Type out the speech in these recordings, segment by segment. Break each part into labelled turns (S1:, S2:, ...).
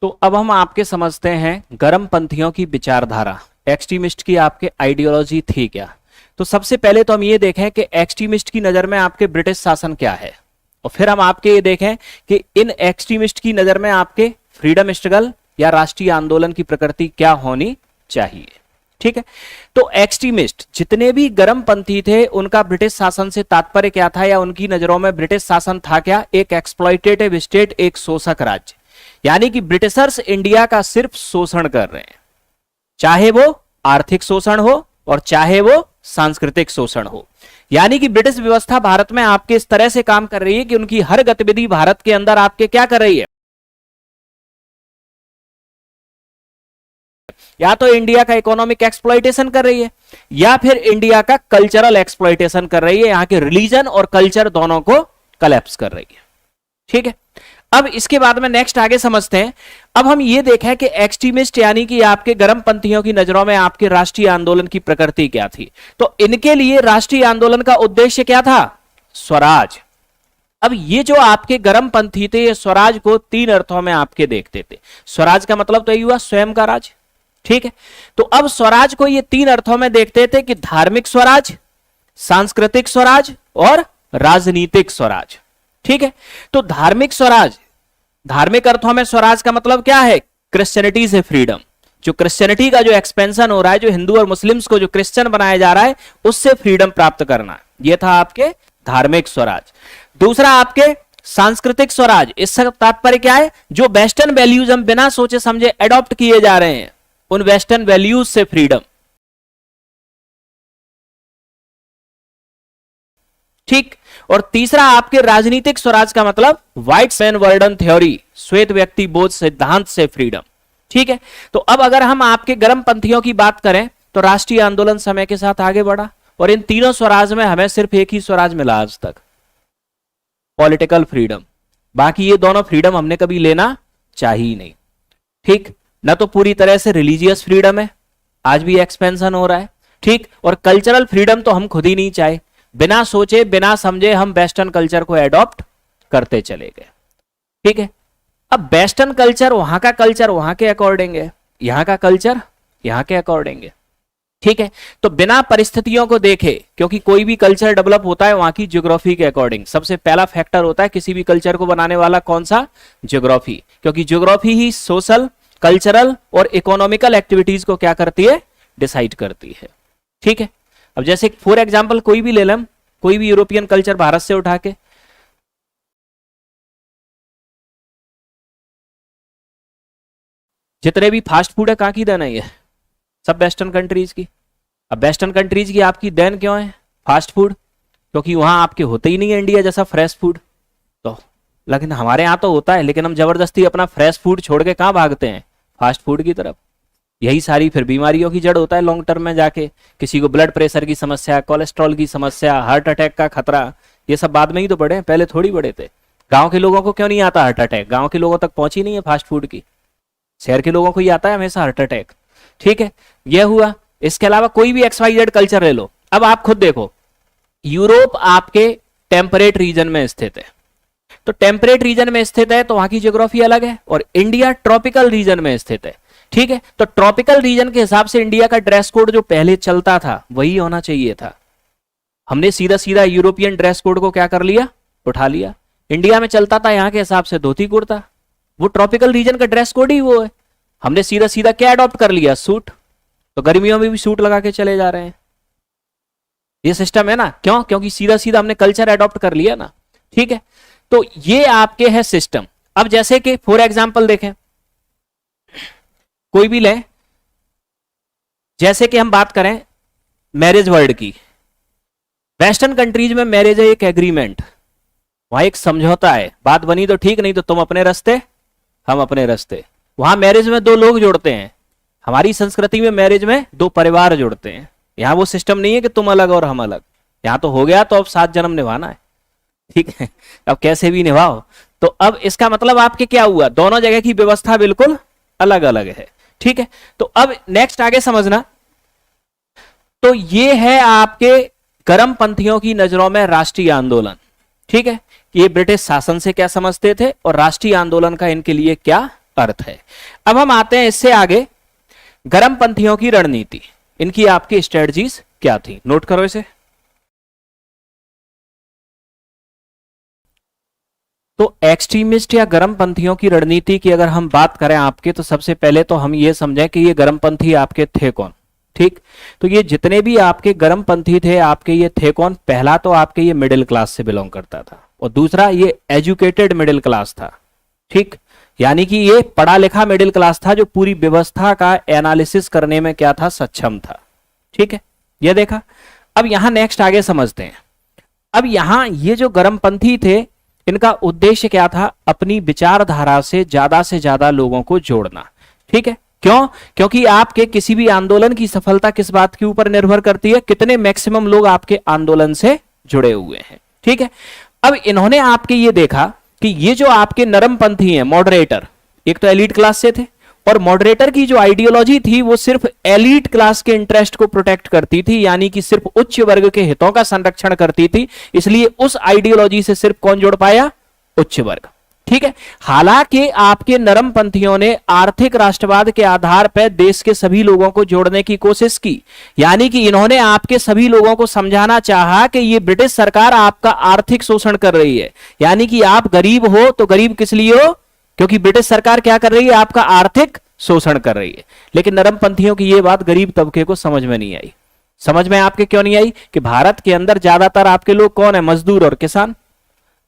S1: तो अब हम आपके समझते हैं गर्मपंथियों की विचारधारा, एक्सट्रीमिस्ट की आपके आइडियोलॉजी थी क्या। तो सबसे पहले तो हम ये देखें कि एक्सट्रीमिस्ट की नजर में आपके ब्रिटिश शासन क्या है, और फिर हम आपके ये देखें कि इन एक्सट्रीमिस्ट की नजर में आपके फ्रीडम स्ट्रगल या राष्ट्रीय आंदोलन की प्रकृति क्या होनी चाहिए। ठीक है, तो एक्सट्रीमिस्ट जितने भी गर्मपंथी थे उनका ब्रिटिश शासन से तात्पर्य क्या था, या उनकी नजरों में ब्रिटिश शासन था क्या, एक एक्सप्लॉइटेटिव स्टेट, एक शोषक राज्य। यानी कि ब्रिटिशर्स इंडिया का सिर्फ शोषण कर रहे हैं, चाहे वो आर्थिक शोषण हो और चाहे वो सांस्कृतिक शोषण हो। यानी कि ब्रिटिश व्यवस्था भारत में आपके इस तरह से काम कर रही है कि उनकी हर गतिविधि भारत के अंदर आपके क्या कर रही है, या तो इंडिया का इकोनॉमिक एक्सप्लॉइटेशन कर रही है या फिर इंडिया का कल्चरल एक्सप्लॉइटेशन कर रही है, यहां के रिलीजन और कल्चर दोनों को कलेप्स कर रही है। ठीक है, अब इसके बाद में नेक्स्ट आगे समझते हैं। अब हम ये देखें कि एक्सट्रीमिस्ट यानी कि आपके गर्मपंथियों की नजरों में आपके राष्ट्रीय आंदोलन की प्रकृति क्या थी। तो इनके लिए राष्ट्रीय आंदोलन का उद्देश्य क्या था, स्वराज। अब ये जो आपके गर्मपंथी थे ये स्वराज को तीन अर्थों में आपके देखते थे। स्वराज का मतलब तो यही हुआ स्वयं का राज। ठीक है, तो अब स्वराज को ये तीन अर्थों में देखते थे कि धार्मिक स्वराज, सांस्कृतिक स्वराज और राजनीतिक स्वराज। ठीक है, तो धार्मिक स्वराज, धार्मिक अर्थों में स्वराज का मतलब क्या है, क्रिश्चियनिटी से फ्रीडम। जो क्रिश्चियनिटी का जो एक्सपेंशन हो रहा है, जो हिंदू और मुस्लिम्स को जो क्रिश्चियन बनाया जा रहा है, उससे फ्रीडम प्राप्त करना, यह था आपके धार्मिक स्वराज। दूसरा आपके सांस्कृतिक स्वराज, इससे तात्पर्य क्या है, जो वेस्टर्न वैल्यूज हम बिना सोचे समझे एडॉप्ट किए जा रहे हैं, उन वेस्टर्न वैल्यूज से फ्रीडम। ठीक, और तीसरा आपके राजनीतिक स्वराज का मतलब व्हाइट मैन वर्डन थ्योरी, श्वेत व्यक्ति बोध सिद्धांत से फ्रीडम। ठीक है, तो अब अगर हम आपके गर्मपंथियों की बात करें तो राष्ट्रीय आंदोलन समय के साथ आगे बढ़ा और इन तीनों स्वराज में हमें सिर्फ एक ही स्वराज मिला आज तक, पॉलिटिकल फ्रीडम। बाकी ये दोनों फ्रीडम हमने कभी लेना चाहिए नहीं। ठीक, ना तो पूरी तरह से रिलीजियस फ्रीडम है, आज भी एक्सपेंशन हो रहा है। ठीक, और कल्चरल फ्रीडम तो हम खुद ही नहीं चाहे, बिना सोचे बिना समझे हम वेस्टर्न कल्चर को एडॉप्ट करते चले गए। ठीक है, अब वेस्टर्न कल्चर वहां का कल्चर वहां के अकॉर्डिंग है, यहां का कल्चर यहां के अकॉर्डिंग है। ठीक है, तो बिना परिस्थितियों को देखे, क्योंकि कोई भी कल्चर डेवलप होता है वहां की ज्योग्राफी के अकॉर्डिंग। सबसे पहला फैक्टर होता है किसी भी कल्चर को बनाने वाला कौन सा, ज्योग्राफी, क्योंकि ज्योग्राफी ही सोशल, कल्चरल और इकोनॉमिकल एक्टिविटीज को क्या करती है, डिसाइड करती है। ठीक है, अब जैसे फॉर एग्जांपल कोई भी ले लें, कोई भी यूरोपियन कल्चर भारत से उठा के, जितने भी फास्ट फूड है कहां की देन है, ये सब वेस्टर्न कंट्रीज की। अब वेस्टर्न कंट्रीज की आपकी देन क्यों है फास्ट फूड, क्योंकि वहां आपके होते ही नहीं है इंडिया जैसा फ्रेश फूड। तो लेकिन हमारे यहां तो होता है, लेकिन हम जबरदस्ती अपना फ्रेश फूड छोड़ के कहां भागते हैं, फास्ट फूड की तरफ। यही सारी फिर बीमारियों की जड़ होता है लॉन्ग टर्म में जाके। किसी को ब्लड प्रेशर की समस्या, कोलेस्ट्रॉल की समस्या, हार्ट अटैक का खतरा, ये सब बाद में ही तो बढ़े, पहले थोड़ी बढ़े थे। गांव के लोगों को क्यों नहीं आता हार्ट अटैक, गांव के लोगों तक पहुंची नहीं है फास्ट फूड की, शहर के लोगों को ही आता है हमेशा हार्ट अटैक। ठीक है, यह हुआ। इसके अलावा कोई भी XYZ कल्चर ले लो, अब आप खुद देखो, यूरोप आपके टेम्परेट रीजन में स्थित है, तो टेम्परेट रीजन में स्थित है तो वहां की ज्योग्राफी अलग है, और इंडिया ट्रॉपिकल रीजन में स्थित है। ठीक है, तो ट्रॉपिकल रीजन के हिसाब से इंडिया का ड्रेस कोड जो पहले चलता था वही होना चाहिए था। हमने सीधा सीधा यूरोपियन ड्रेस कोड को क्या कर लिया, उठा लिया। इंडिया में चलता था यहाँ के हिसाब से धोती कुर्ता, वो ट्रॉपिकल रीजन का ड्रेस कोड ही वो है। हमने सीधा सीधा क्या अडॉप्ट कर लिया, सूट, तो गर्मियों में भी सूट लगा के चले जा रहे हैं। ये सिस्टम है ना, क्यों, क्योंकि सीधा सीधा हमने कल्चर अडॉप्ट कर लिया ना। ठीक है, तो ये आपके है सिस्टम। अब जैसे कि फॉर एग्जाम्पल देखें, कोई भी लें, जैसे कि हम बात करें मैरिज वर्ल्ड की, वेस्टर्न कंट्रीज में मैरिज है एक एग्रीमेंट, वहां एक समझौता है, बात बनी तो ठीक, नहीं तो तुम अपने रास्ते हम अपने रास्ते। वहां मैरिज में दो लोग जुड़ते हैं, हमारी संस्कृति में मैरिज में दो परिवार जुड़ते हैं। यहां वो सिस्टम नहीं है कि तुम अलग और हम अलग, यहां तो हो गया तो अब 7 जन्म निभाना है। ठीक है, अब कैसे भी निभाओ। तो अब इसका मतलब आपके क्या हुआ, दोनों जगह की व्यवस्था बिल्कुल अलग अलग है। ठीक है, तो अब नेक्स्ट आगे समझना, तो ये है आपके गर्मपंथियों की नजरों में राष्ट्रीय आंदोलन। ठीक है, ये ब्रिटिश शासन से क्या समझते थे और राष्ट्रीय आंदोलन का इनके लिए क्या अर्थ है। अब हम आते हैं इससे आगे, गर्मपंथियों की रणनीति, इनकी आपकी स्ट्रेटजीज क्या थी, नोट करो इसे। तो एक्सट्रीमिस्ट या गर्मपंथियों की रणनीति की अगर हम बात करें आपके, तो सबसे पहले तो हम ये समझें कि ये गर्मपंथी आपके थे कौन। ठीक, तो ये जितने भी आपके गर्मपंथी थे आपके, ये थे कौन? पहला तो आपके ये मिडिल क्लास से बिलोंग करता था, और दूसरा ये एजुकेटेड मिडिल क्लास था। ठीक, यानी कि ये पढ़ा लिखा मिडिल क्लास था जो पूरी व्यवस्था का एनालिसिस करने में क्या था? सक्षम था। ठीक है, ये देखा। अब यहां नेक्स्ट आगे समझते हैं। अब यहां ये जो गर्मपंथी थे, इनका उद्देश्य क्या था? अपनी विचारधारा से ज्यादा लोगों को जोड़ना। ठीक है, क्यों? क्योंकि आपके किसी भी आंदोलन की सफलता किस बात के ऊपर निर्भर करती है? कितने मैक्सिमम लोग आपके आंदोलन से जुड़े हुए हैं। ठीक है, अब इन्होंने आपके ये देखा कि ये जो आपके नरमपंथी हैं, मॉडरेटर, एक तो एलीट क्लास से थे, और मॉडरेटर की जो आइडियोलॉजी थी वो सिर्फ एलीट क्लास के इंटरेस्ट को प्रोटेक्ट करती थी, यानी कि सिर्फ उच्च वर्ग के हितों का संरक्षण करती थी। इसलिए उस आइडियोलॉजी से सिर्फ कौन जुड़ पाया? उच्च वर्ग। ठीक है, हालांकि आपके नरमपंथियों ने आर्थिक राष्ट्रवाद के आधार पर देश के सभी लोगों को जोड़ने की कोशिश की, यानी कि इन्होंने आपके सभी लोगों को समझाना चाहा कि ये ब्रिटिश सरकार आपका आर्थिक शोषण कर रही है, यानी कि आप गरीब हो तो गरीब किस लिए हो? क्योंकि ब्रिटिश सरकार क्या कर रही है? आपका आर्थिक शोषण कर रही है। लेकिन नरमपंथियों की यह बात गरीब तबके को समझ में नहीं आई। समझ में आपके क्यों नहीं आई? कि भारत के अंदर ज्यादातर आपके लोग कौन है? मजदूर और किसान।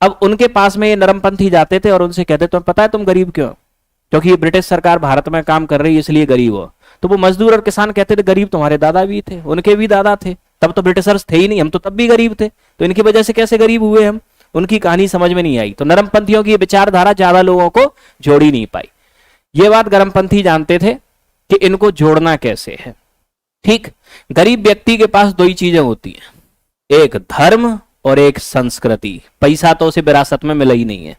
S1: अब उनके पास में ये नरमपंथी जाते थे और उनसे कहते तुम्हें पता है तुम गरीब क्यों? क्योंकि ये ब्रिटिश सरकार भारत में काम कर रही है इसलिए गरीब हो। तो वो मजदूर और किसान कहते थे गरीब तुम्हारे दादा भी थे, उनके भी दादा थे, तब तो ब्रिटिशर्स थे ही नहीं, हम तो तब भी गरीब थे, तो इनकी वजह से कैसे गरीब हुए हम? उनकी कहानी समझ में नहीं आई। तो नरमपंथियों की विचारधारा ज्यादा लोगों को जोड़ ही नहीं पाई। ये बात गर्मपंथी जानते थे कि इनको जोड़ना कैसे है। ठीक, गरीब व्यक्ति के पास दो ही चीजें होती हैं, एक धर्म और एक संस्कृति। पैसा तो उसे विरासत में मिला ही नहीं है,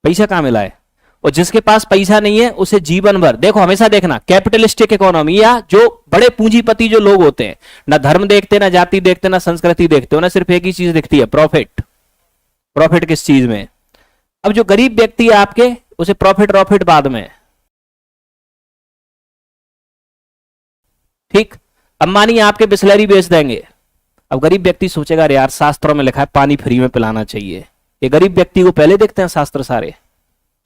S1: पैसा कहां मिला है? और जिसके पास पैसा नहीं है उसे जीवन भर, देखो हमेशा देखना, कैपिटलिस्टिक इकोनॉमी या जो बड़े पूंजीपति जो लोग होते हैं, ना धर्म देखते, ना जाति देखते, ना संस्कृति देखते, उन्हें सिर्फ एक ही चीज दिखती है, प्रॉफिट। प्रॉफिट किस चीज में? अब जो गरीब व्यक्ति है आपके, उसे प्रॉफिट बाद में। ठीक, अंबानी आपके बिस्लरी बेच देंगे। अब गरीब व्यक्ति सोचेगा अरे यार शास्त्रों में लिखा है पानी फ्री में पिलाना चाहिए, ये गरीब व्यक्ति को पहले देखते हैं शास्त्र सारे।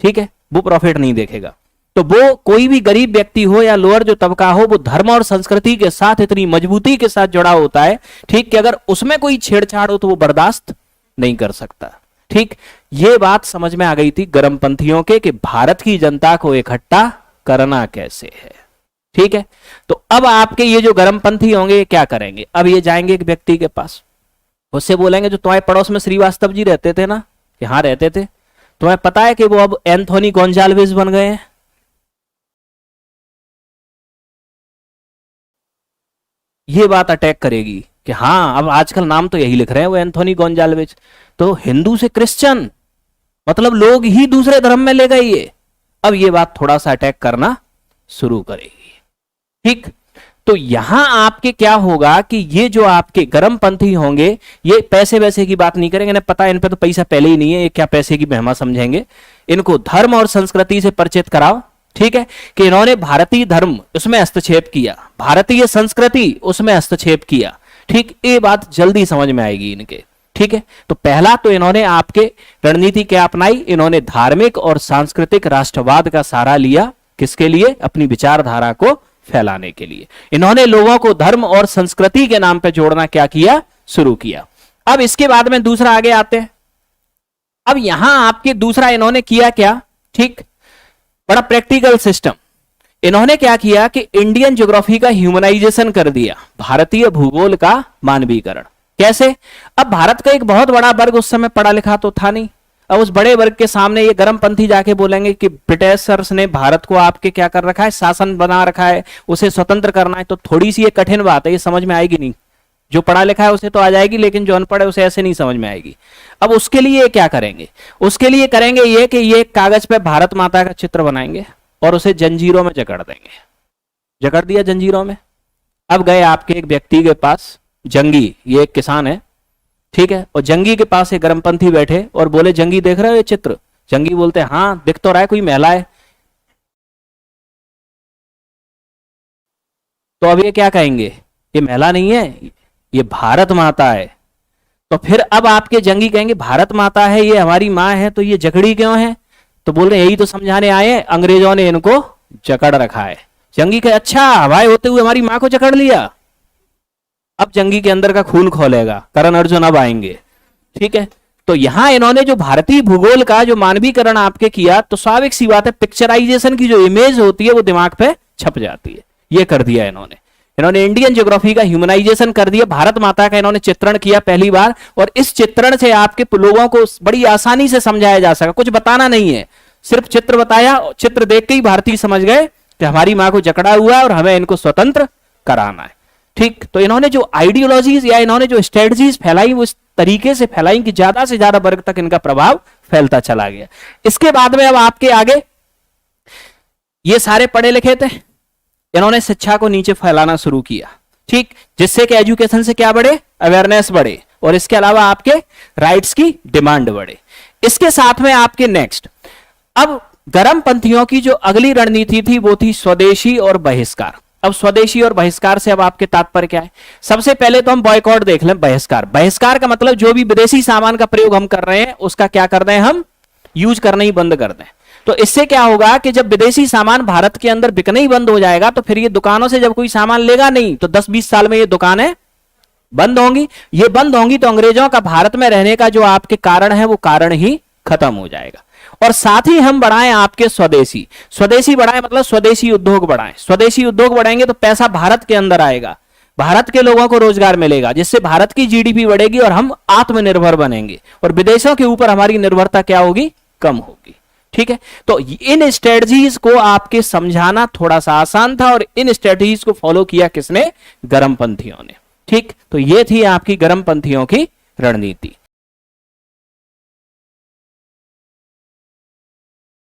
S1: ठीक है, वो प्रॉफिट नहीं देखेगा। तो वो कोई भी गरीब व्यक्ति हो या लोअर जो तबका हो, वो धर्म और संस्कृति के साथ इतनी मजबूती के साथ जुड़ा होता है, ठीक, कि अगर उसमें कोई छेड़छाड़ हो तो वो बर्दाश्त नहीं कर सकता। ठीक, ये बात समझ में आ गई थी गर्मपंथियों के कि भारत की जनता को इकट्ठा करना कैसे है। ठीक है, तो अब आपके ये जो गर्मपंथी होंगे ये क्या करेंगे? अब ये जाएंगे एक व्यक्ति के पास, उससे बोलेंगे जो तुम्हारे पड़ोस में श्रीवास्तव जी रहते थे ना, यहां रहते थे, तुम्हें पता है कि वो अब एंथोनी गोंजाल्वेज बन गए हैं? ये बात अटैक करेगी कि हाँ अब आजकल नाम तो यही लिख रहे हैं वो एंथोनी गोंजाल्वेज। तो हिंदू से क्रिश्चियन, मतलब लोग ही दूसरे धर्म में ले गए ये। अब ये बात थोड़ा सा अटैक करना शुरू करेगी। ठीक, तो यहां आपके क्या होगा कि ये जो आपके गर्मपंथी होंगे ये पैसे वैसे की बात नहीं करेंगे, इन्हें पता है इन पे तो पैसा पहले ही नहीं है, ये क्या पैसे की महिमा समझेंगे। इनको धर्म और संस्कृति से परिचित कराओ। ठीक है, कि इन्होंने भारतीय धर्म उसमें हस्तक्षेप किया, भारतीय संस्कृति उसमें हस्तक्षेप किया। ठीक, ये बात जल्दी समझ में आएगी इनके। ठीक है, तो पहला तो इन्होंने आपके रणनीति क्या अपनाई? इन्होंने धार्मिक और सांस्कृतिक राष्ट्रवाद का सहारा लिया। किसके लिए? अपनी विचारधारा को फैलाने के लिए। इन्होंने लोगों को धर्म और संस्कृति के नाम पर जोड़ना क्या किया? शुरू किया। अब इसके बाद में दूसरा आगे आते हैं। अब यहां आपके दूसरा इन्होंने किया क्या? ठीक, बड़ा प्रैक्टिकल सिस्टम। इन्होंने क्या किया कि इंडियन ज्योग्राफी का ह्यूमनाइजेशन कर दिया, भारतीय भूगोल का मानवीकरण। कैसे? अब भारत का एक बहुत बड़ा वर्ग उस समय पढ़ा लिखा तो था नहीं। अब उस बड़े वर्ग के सामने ये गर्मपंथी जाके बोलेंगे कि ब्रिटिशर्स ने भारत को आपके क्या कर रखा है? शासन बना रखा है, उसे स्वतंत्र करना है। तो थोड़ी सी ये कठिन बात है, ये समझ में आएगी नहीं। जो पढ़ा लिखा है उसे तो आ जाएगी, लेकिन जो अनपढ़ है उसे ऐसे नहीं समझ में आएगी। अब उसके लिए क्या करेंगे? उसके लिए करेंगे ये कि ये कागज पे भारत माता का चित्र बनाएंगे और उसे जंजीरों में जकड़ देंगे। जकड़ दिया जंजीरों में। अब गए आपके एक व्यक्ति के पास, जंगी, ये एक किसान है, ठीक है, और जंगी के पास एक गर्मपंथी बैठे और बोले जंगी देख रहे हो ये चित्र? जंगी बोलते हैं हाँ दिख तो रहा है कोई महिला है। तो अब ये क्या कहेंगे, ये महिला नहीं है, ये भारत माता है। तो फिर अब आपके जंगी कहेंगे भारत माता है, ये हमारी माँ है, तो ये जकड़ी क्यों है? तो बोल रहे यही तो समझाने आए हैं, अंग्रेजों ने इनको जकड़ रखा है। जंगी कहे अच्छा हवाए होते हुए हमारी माँ को जकड़ लिया। अब जंगी के अंदर का खून खोलेगा, करण अर्जुन अब आएंगे, ठीक है। तो यहां इन्होंने जो भारतीय भूगोल का जो मानवीकरण आपके किया, तो स्वाभाविक सी बात है पिक्चराइजेशन की जो इमेज होती है वो दिमाग पे छप जाती है। ये कर दिया इन्होंने इंडियन ज्योग्राफी का ह्यूमनाइजेशन कर दिया, भारत माता का इन्होंने चित्रण किया पहली बार, और इस चित्रण से आपके लोगों को बड़ी आसानी से समझाया जा सका, कुछ बताना नहीं है, सिर्फ चित्र बताया, चित्र देख के ही भारतीय समझ गए कि हमारी मां को जकड़ा हुआ है और हमें इनको स्वतंत्र कराना है, ठीक। तो इन्होंने जो आइडियोलॉजीज या इन्होंने जो स्ट्रेटजीज फैलाई वो इस तरीके से फैलाई कि ज्यादा से ज्यादा वर्ग तक इनका प्रभाव फैलता चला गया। इसके बाद में अब आपके आगे ये सारे पढ़े लिखे थे, इन्होंने शिक्षा को नीचे फैलाना शुरू किया, ठीक, जिससे कि एजुकेशन से क्या बढ़े, अवेयरनेस बढ़े, और इसके अलावा आपके राइट्स की डिमांड बढ़े। इसके साथ में आपके नेक्स्ट अब गर्मपंथियों की जो अगली रणनीति थी वो थी स्वदेशी और बहिष्कार। अब स्वदेशी और बहिष्कार से अब आपके तात्पर्य क्या है? सबसे पहले तो हम बॉयकॉट देख लें। बहिष्कार, बहिष्कार का मतलब जो भी विदेशी सामान का प्रयोग हम कर रहे हैं उसका क्या कर दें, हम यूज करना ही बंद कर दें। तो इससे क्या होगा कि जब विदेशी सामान भारत के अंदर बिकना ही बंद हो जाएगा तो फिर ये दुकानों से जब कोई सामान लेगा नहीं तो 10-20 साल में ये दुकानें बंद होंगी। ये बंद होंगी तो अंग्रेजों का भारत में रहने का जो आपके कारण है वो कारण ही खत्म हो जाएगा। और साथ ही हम बढ़ाएं आपके स्वदेशी, स्वदेशी बढ़ाएं मतलब स्वदेशी उद्योग बढ़ाएं। स्वदेशी उद्योग बढ़ाएंगे तो पैसा भारत के अंदर आएगा, भारत के लोगों को रोजगार मिलेगा, जिससे भारत की जीडीपी बढ़ेगी और हम आत्मनिर्भर बनेंगे और विदेशों के ऊपर हमारी निर्भरता क्या होगी, कम होगी, ठीक है। तो इन स्ट्रेटजीज को आपके समझाना थोड़ा सा आसान था और इन स्ट्रेटजीज को फॉलो किया किसने, गर्मपंथियों ने, ठीक। तो ये थी आपकी गर्मपंथियों की रणनीति।